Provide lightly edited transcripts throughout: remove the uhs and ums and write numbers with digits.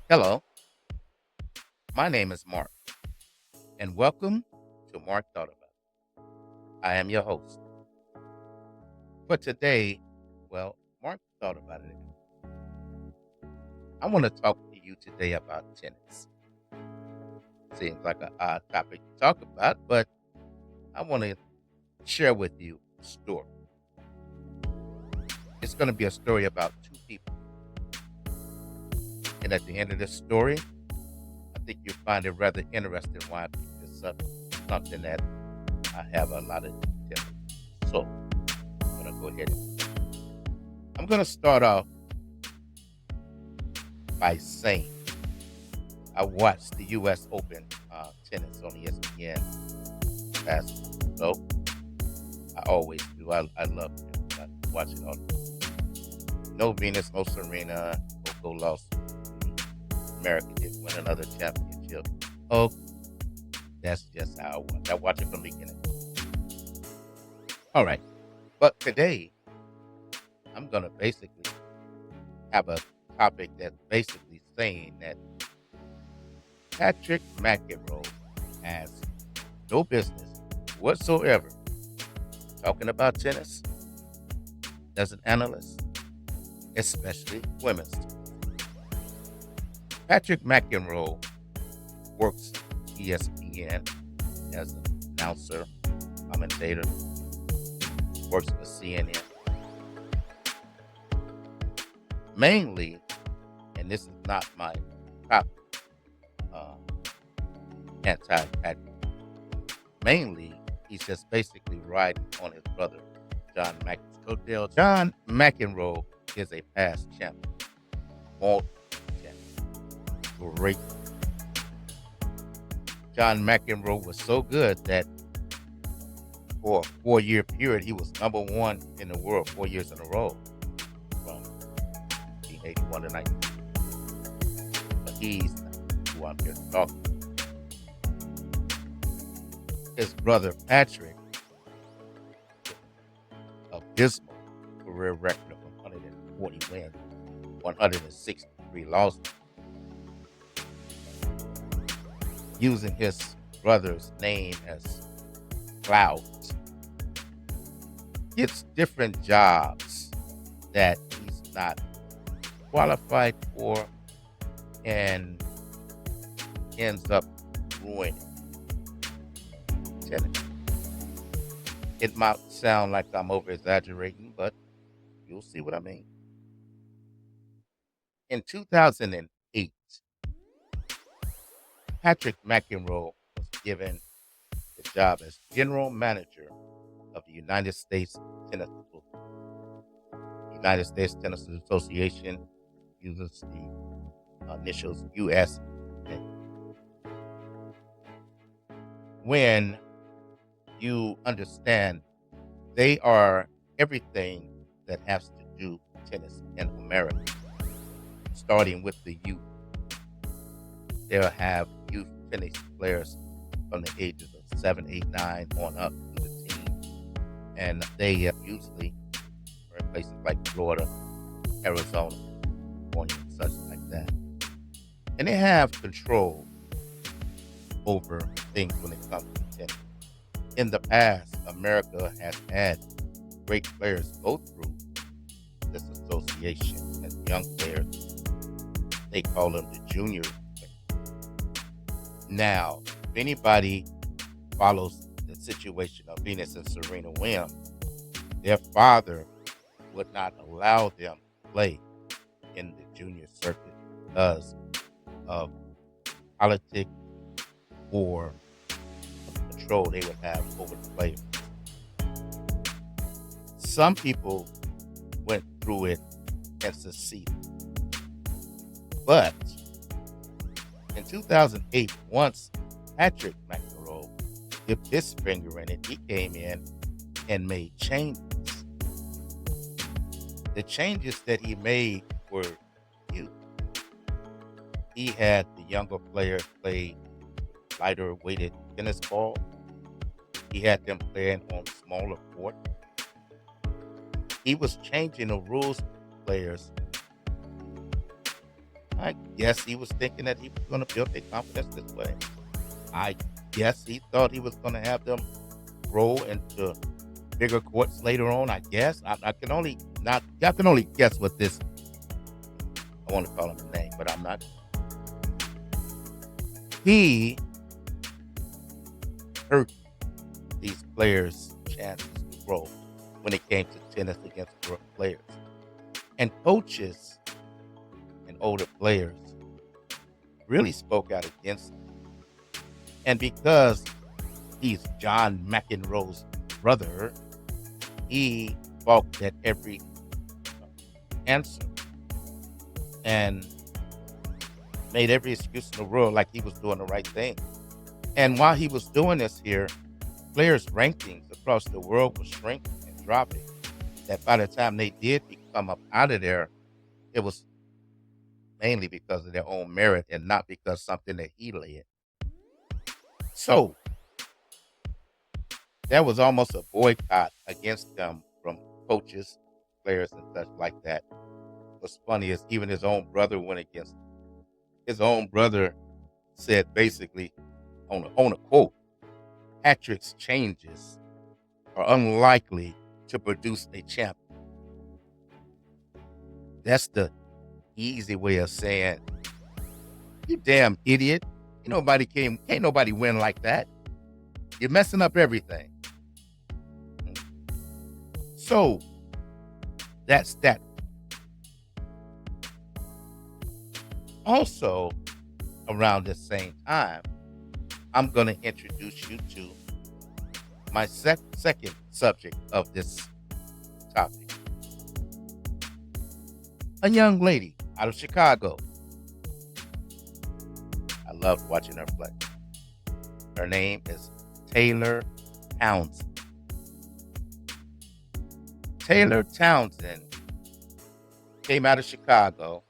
Hello, my name is Mark, and welcome to Mark Thought About It. I am your host. For today, Mark thought about it. I want to talk to you today about tennis. Seems like an odd topic to talk about, but I want to share with you a story. It's going to be a story about two people. And at the end of this story, I think you'll find it rather interesting why I picked this up. Something that I have a lot of detail. So I'm going to go ahead and I'm going to start off by saying I watched the U.S. Open tennis on ESPN last week. So I always do. I love it. I watch it all. No Venus, no Serena. Coco lost. America didn't win another championship. Oh, that's just how I watch. I watch it from the beginning. All right. But today, I'm going to basically have a topic that's basically saying that Patrick McEnroe has no business whatsoever talking about tennis as an analyst, especially women's tennis. Patrick McEnroe works ESPN as an announcer, commentator, works for CNN. Mainly, and this is not my top anti-Patrick, mainly he's just basically riding on his brother, John McEnroe's coattail. John McEnroe is a past champion, multiple champion, great. John McEnroe was so good that for a 4-year period, he was number one in the world 4 years in a row from 1981 to 19. But he's not who I'm here to talk about. His brother Patrick, abysmal career record of 140 wins, 163 losses, using his brother's name as clout, gets different jobs that he's not qualified for and ends up ruining tennis. It might sound like I'm over exaggerating, but you'll see what I mean. In 2008, Patrick McEnroe was given the job as general manager of the United States Tennis Association. The United States Tennis Association uses the initials US. When you understand they are everything that has to do with tennis in America, starting with the youth. They'll have youth tennis players from the ages of 7, 8, 9 on up to the team. And they usually are in places like Florida, Arizona, California, and such like that. And they have control over things when it comes to tennis. In the past, America has had great players go through this association as young players. They call them the junior players. Now, if anybody follows the situation of Venus and Serena Williams, their father would not allow them to play in the junior circuit because of politics or control they would have over the players. Some people went through it and succeeded. But in 2008, once Patrick McEnroe dipped his finger in it, he came in and made changes. The changes that he made were huge. He had the younger players play lighter weighted tennis ball. He had them playing on smaller court. He was changing the rules for players I guess he was thinking that he was going to build their confidence this way. I guess he thought he was going to have them grow into bigger courts later on. I guess I can only not. I can only guess what this. I want to call him a name, but I'm not. He hurt these players' chances to grow when it came to tennis against players and coaches and older players really spoke out against him. And because he's John McEnroe's brother, he balked at every answer and made every excuse in the world like he was doing the right thing. And while he was doing this here, players' rankings across the world were shrinking and dropping. That by the time they did come up out of there, it was mainly because of their own merit and not because something that he led. So there was almost a boycott against them from coaches, players, and such like that. What's funny is even his own brother went against him. His own brother said basically on a quote, Patrick's changes are unlikely to produce a champion. That's the easy way of saying, you damn idiot. Can't nobody win like that. You're messing up everything. So that's that. Also, around the same time, I'm going to introduce you to my second subject of this topic. A young lady out of Chicago. I loved watching her play. Her name is Taylor Townsend. Taylor Townsend came out of Chicago,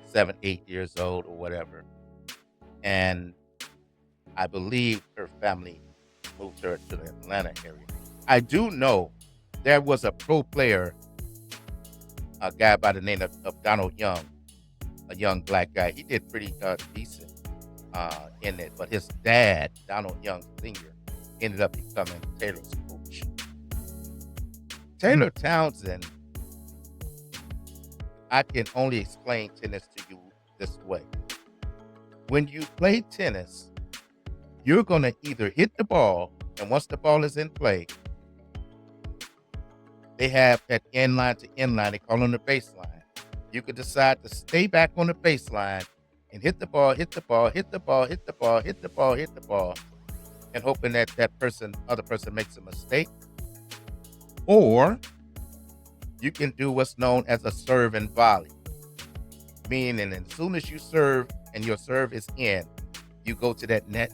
7, 8 years old or whatever. And I believe her family moved her to the Atlanta area. I do know there was a pro player, a guy by the name of Donald Young, a young black guy. He did pretty decent in it, but his dad, Donald Young Sr., ended up becoming Taylor's coach. Taylor Townsend, I can only explain tennis to you this way. When you play tennis, you're going to either hit the ball, and once the ball is in play, they have that end line to end line. They call them the baseline. You could decide to stay back on the baseline and hit the ball, hit the ball, hit the ball, hit the ball, hit the ball, hit the ball, and hoping that other person makes a mistake. Or you can do what's known as a serve and volley, meaning as soon as you serve and your serve is in, you go to that net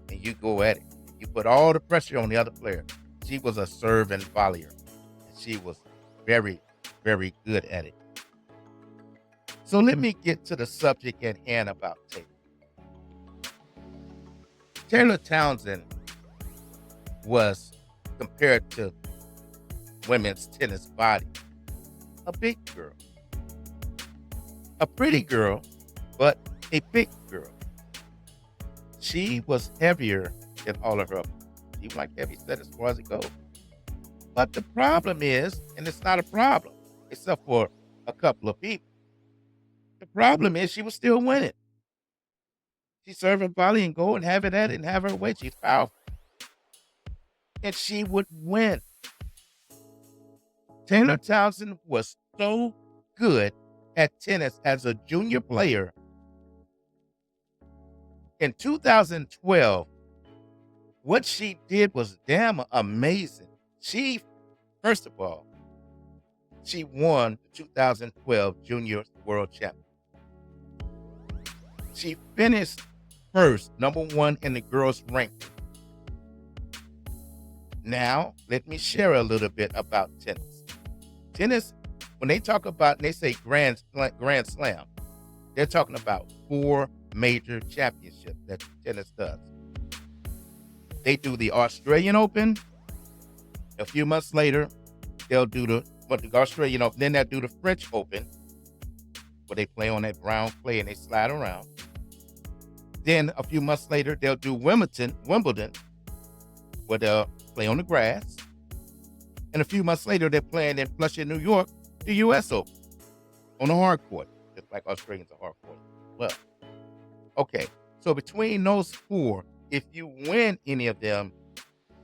and you go at it. You put all the pressure on the other player. She was a serve and volleyer, and she was very, very good at it. So let me get to the subject at hand about Taylor. Taylor Townsend was, compared to women's tennis body, a big girl. A pretty girl, but a big girl. She was heavier than all of her. She was like heavy set as far as it goes. But the problem is, and it's not a problem, except for a couple of people. The problem is she was still winning. She's serving volley and go and have it at it and have her way. She's powerful. And she would win. Taylor Townsend was so good at tennis as a junior player. In 2012, what she did was damn amazing. First of all, she won the 2012 Junior World Championship. She finished first, number one in the girls' ranking. Now, let me share a little bit about tennis. Tennis, when they talk about, they say Grand Slam, they're talking about 4 major championships that tennis does. They do the Australian Open. A few months later, they'll do the Australian Open. Then they'll do the French Open. where they play on that brown clay and they slide around. Then a few months later, they'll do Wimbledon, where they'll play on the grass. And a few months later, they're playing in Flushing, New York, the U.S. Open on the hard court, just like Australians are hard court. Well, okay. So between those four, if you win any of them,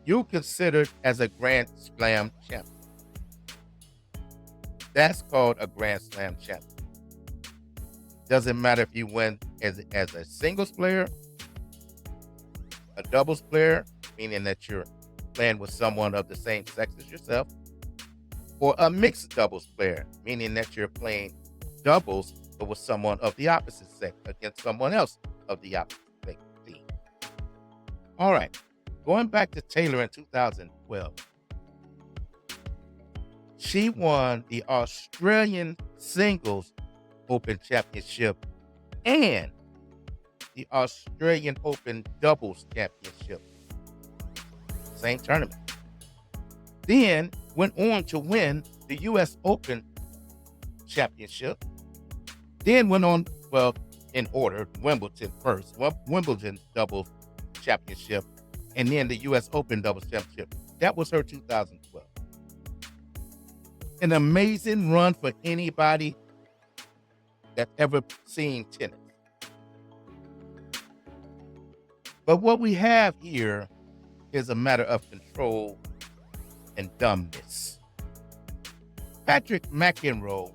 you're considered as a Grand Slam champion. That's called a Grand Slam champion. Doesn't matter if you win as a singles player, a doubles player, meaning that you're playing with someone of the same sex as yourself, or a mixed doubles player, meaning that you're playing doubles but with someone of the opposite sex against someone else of the opposite sex team. All right, going back to Taylor in 2012, she won the Australian Singles Open Championship and the Australian Open Doubles Championship. Same tournament. Then went on to win the U.S. Open Championship. Then went on, well, in order, Wimbledon first. Wimbledon Doubles Championship, and then the U.S. Open Doubles Championship. That was her 2012. An amazing run for anybody that's ever seen tennis. But what we have here is a matter of control and dumbness. Patrick McEnroe,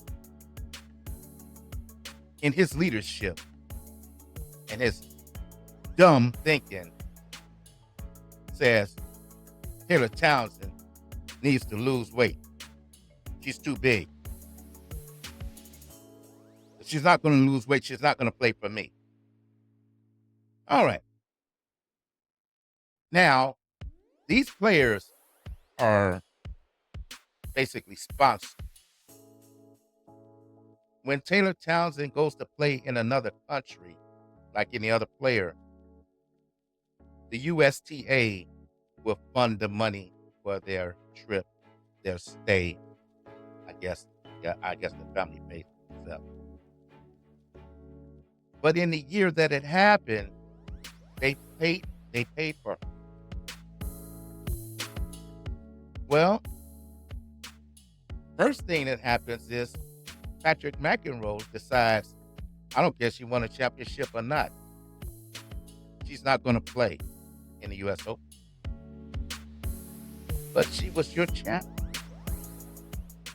in his leadership and his dumb thinking, says Taylor Townsend needs to lose weight. She's too big. If she's not going to lose weight, she's not going to play for me. All right. Now, these players are basically sponsored. When Taylor Townsend goes to play in another country, like any other player, the USTA will fund the money for their trip, their stay. I guess the family pays for itself. But in the year that it happened, they paid for her. Well, first thing that happens is Patrick McEnroe decides, I don't care if she won a championship or not, she's not going to play in the U.S. Open. But she was your champion.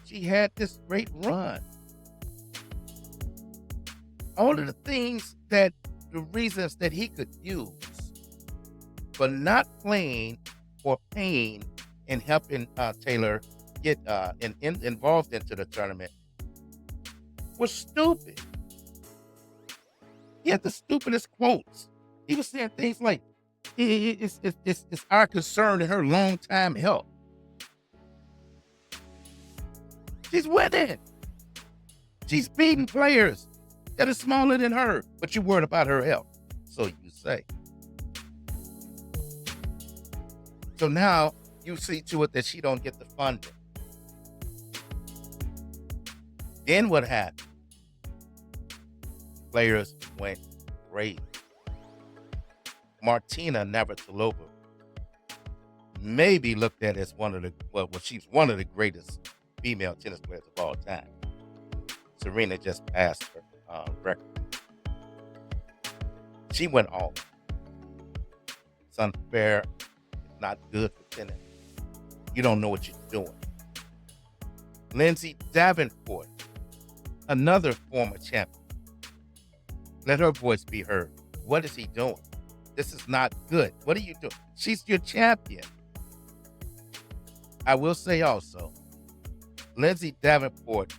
She had this great run. All of the reasons that he could use for not playing or paying and helping Taylor get involved into the tournament was stupid. He had the stupidest quotes. He was saying things like, it's our concern in her long-time health. She's winning. She's beating players that are smaller than her, but you're worried about her health, so you say. So now you see to it that she don't get the funding. Then what happened? Players went crazy. Martina Navratilova may be looked at as she's one of the greatest female tennis players of all time. Serena just passed her record. She went off. It's unfair. It's not good for tennis. You don't know what you're doing. Lindsay Davenport, another former champion. Let her voice be heard. What is he doing? This is not good. What are you doing? She's your champion. I will say also, Lindsay Davenport,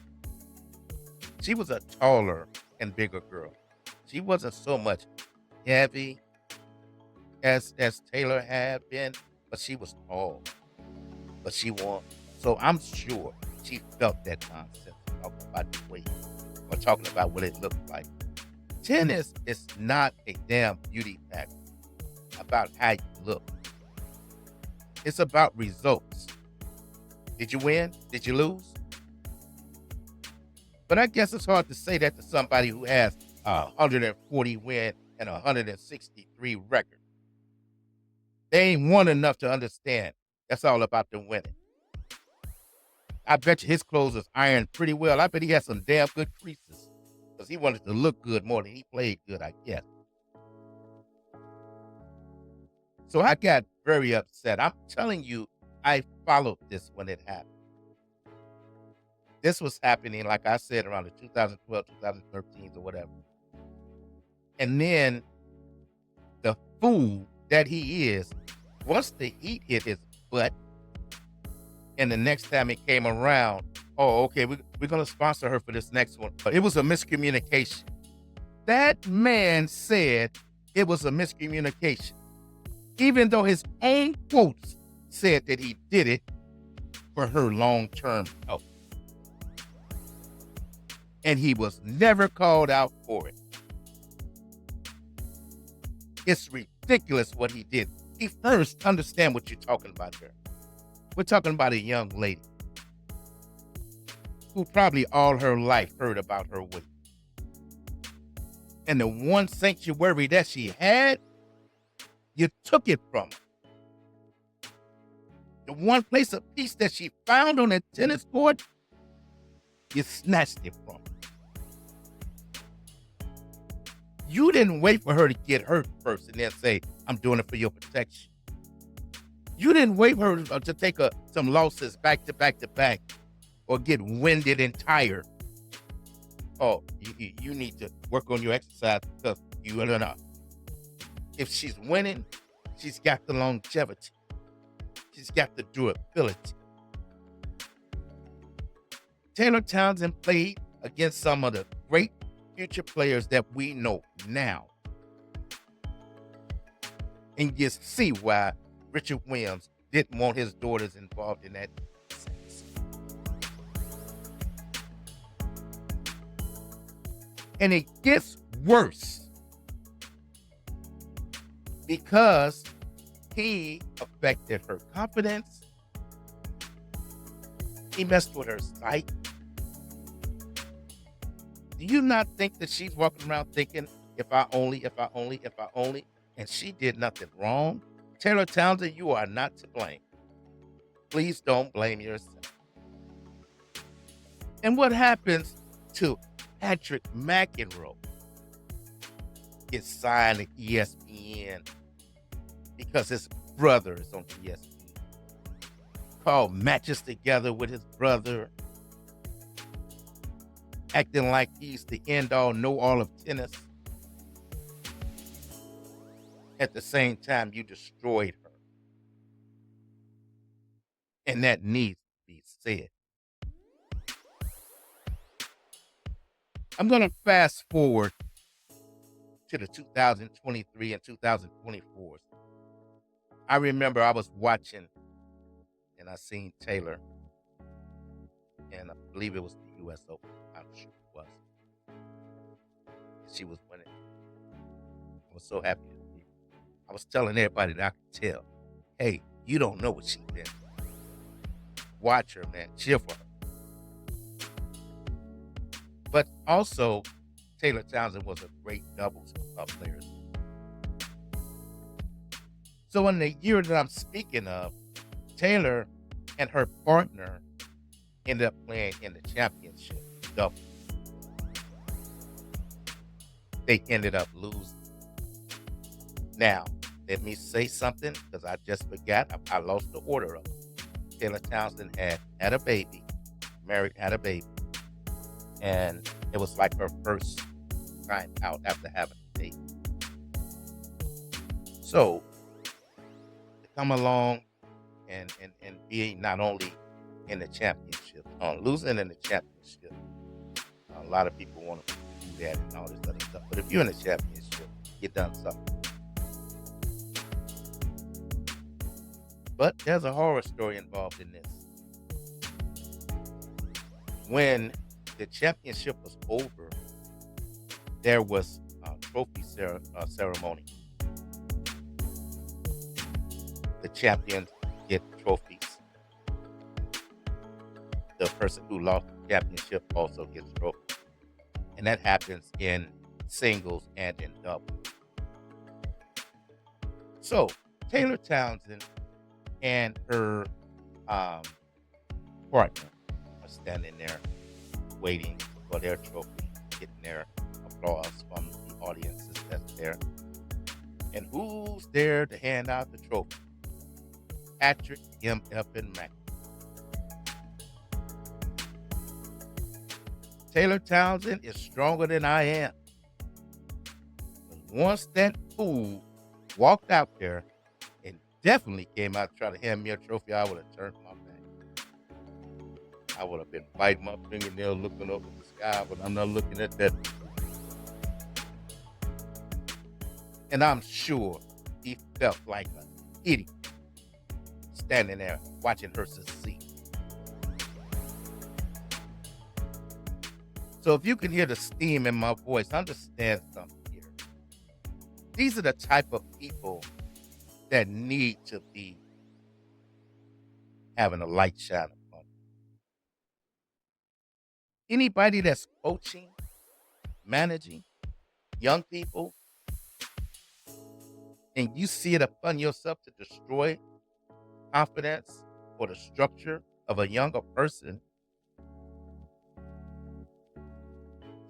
she was a taller and bigger girl. She wasn't so much heavy as Taylor had been, but she was tall. But she won. So I'm sure she felt that nonsense talking about the weight or talking about what it looked like. Tennis is not a damn beauty pageant about how you look. It's about results. Did you win? Did you lose? But I guess it's hard to say that to somebody who has a 140 win and a 163 record. They ain't won enough to understand. That's all about the winning. I bet you his clothes is ironed pretty well. I bet he has some damn good creases because he wanted to look good more than he played good, I guess. So I got very upset. I'm telling you, I followed this when it happened. This was happening, like I said, around the 2012, 2013 or whatever. And then the fool that he is, once the heat hit his butt, and the next time it came around, oh, okay, we're going to sponsor her for this next one. But it was a miscommunication. That man said it was a miscommunication, even though his own quotes said that he did it for her long-term health. And he was never called out for it. It's ridiculous what he did. He first understand what you're talking about there. We're talking about a young lady who probably all her life heard about her weight. And the one sanctuary that she had, you took it from her. The one place of peace that she found on the tennis court, you snatched it from her. You didn't wait for her to get hurt first and then say, I'm doing it for your protection. You didn't wait for her to take some losses back to back to back or get winded and tired. Oh, you need to work on your exercise because you are enough. If she's winning, she's got the longevity. She's got the durability. Taylor Townsend played against some of the great future players that we know now. And you see why Richard Williams didn't want his daughters involved in that sense. And it gets worse because he affected her confidence. He messed with her sight. Do you not think that she's walking around thinking, if I only, and she did nothing wrong? Taylor Townsend, you are not to blame. Please don't blame yourself. And what happens to Patrick McEnroe gets signed to ESPN because his brother is on ESPN. Called matches together with his brother, acting like he's the end-all, know-all of tennis. At the same time, you destroyed her. And that needs to be said. I'm going to fast forward to the 2023 and 2024. I remember I was watching and I seen Taylor, and I believe it was the U.S. Open. I'm sure it was. She was winning. I was so happy to see her. I was telling everybody that I could tell, hey, you don't know what she did. Watch her, man. Cheer for her. But also, Taylor Townsend was a great doubles player. So in the year that I'm speaking of, Taylor and her partner ended up playing in the championship doubles. They ended up losing. Now, let me say something because I just forgot. I lost the order of it. Taylor Townsend had a baby, married, had a baby. And it was like her first time out after having a baby. So, to come along and being not only in the championship, losing in the championship, a lot of people want to do that and all this other stuff. But if you're in the championship, you done something. But there's a horror story involved in this. When the championship was over, there was a trophy ceremony. The champions get trophies. The person who lost championship also gets trophy. And that happens in singles and in doubles. So Taylor Townsend and her partner are standing there waiting for their trophy, getting their applause from the audiences that's there. And who's there to hand out the trophy? Patrick McEnroe. Taylor Townsend is stronger than I am. Once that fool walked out there and definitely came out to try to hand me a trophy, I would have turned my back. I would have been biting my fingernail looking up at the sky, but I'm not looking at that. And I'm sure he felt like an idiot standing there watching her succeed. So if you can hear the steam in my voice, understand something here. These are the type of people that need to be having a light shine upon them. Anybody that's coaching, managing young people, and you see it upon yourself to destroy confidence or the structure of a younger person,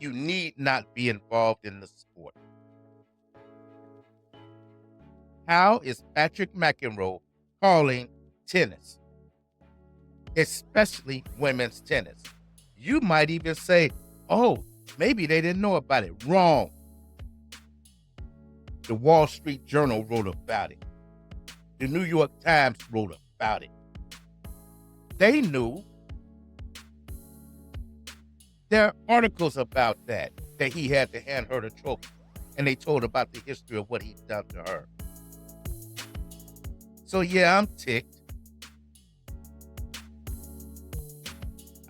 you need not be involved in the sport. How is Patrick McEnroe calling tennis, especially women's tennis? You might even say, oh, maybe they didn't know about it. Wrong. The Wall Street Journal wrote about it. The New York Times wrote about it. They knew. There are articles about that he had to hand her the trophy. And they told about the history of what he'd done to her. So yeah, I'm ticked.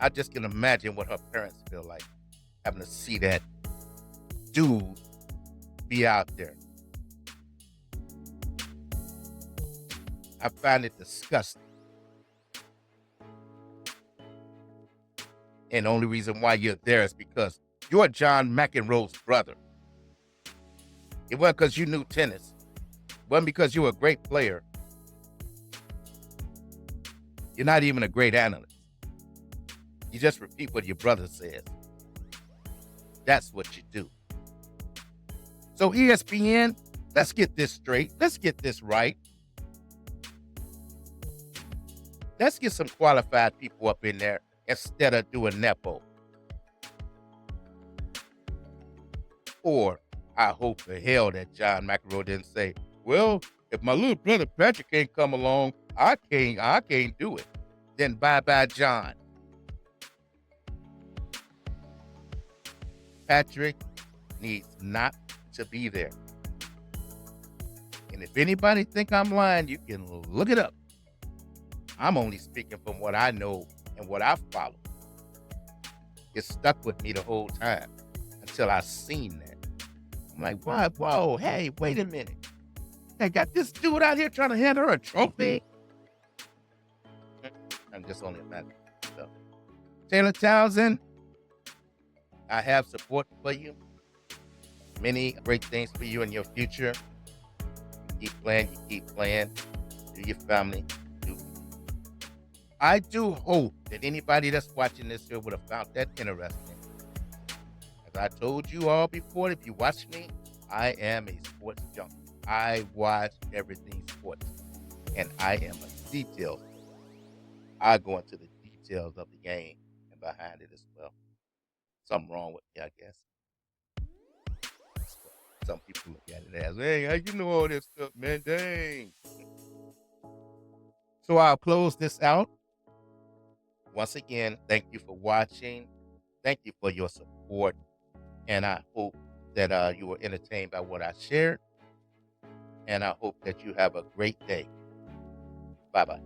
I just can imagine what her parents feel like, having to see that dude be out there. I find it disgusting. And the only reason why you're there is because you're John McEnroe's brother. It wasn't because you knew tennis. It wasn't because you were a great player. You're not even a great analyst. You just repeat what your brother says. That's what you do. So ESPN, let's get this straight. Let's get this right. Let's get some qualified people up in there instead of doing Nepo. Or I hope to hell that John McEnroe didn't say, well, if my little brother Patrick can't come along, I can't do it. Then bye-bye, John. Patrick needs not to be there. And if anybody think I'm lying, you can look it up. I'm only speaking from what I know and what I follow. It stuck with me the whole time until I seen that. I'm like, what? Whoa, hey, wait a minute. They got this dude out here trying to hand her a trophy. I'm just only imagining. So, Taylor Townsend, I have support for you. Many great things for you in your future. You keep playing. Do your family. I do hope that anybody that's watching this here would have found that interesting. As I told you all before, if you watch me, I am a sports junkie. I watch everything sports. And I am a detail. I go into the details of the game and behind it as well. Something wrong with me, I guess. Some people look at it as, hey, how you know all this stuff, man? Dang. So I'll close this out. Once again, thank you for watching. Thank you for your support. And I hope that you were entertained by what I shared. And I hope that you have a great day. Bye-bye.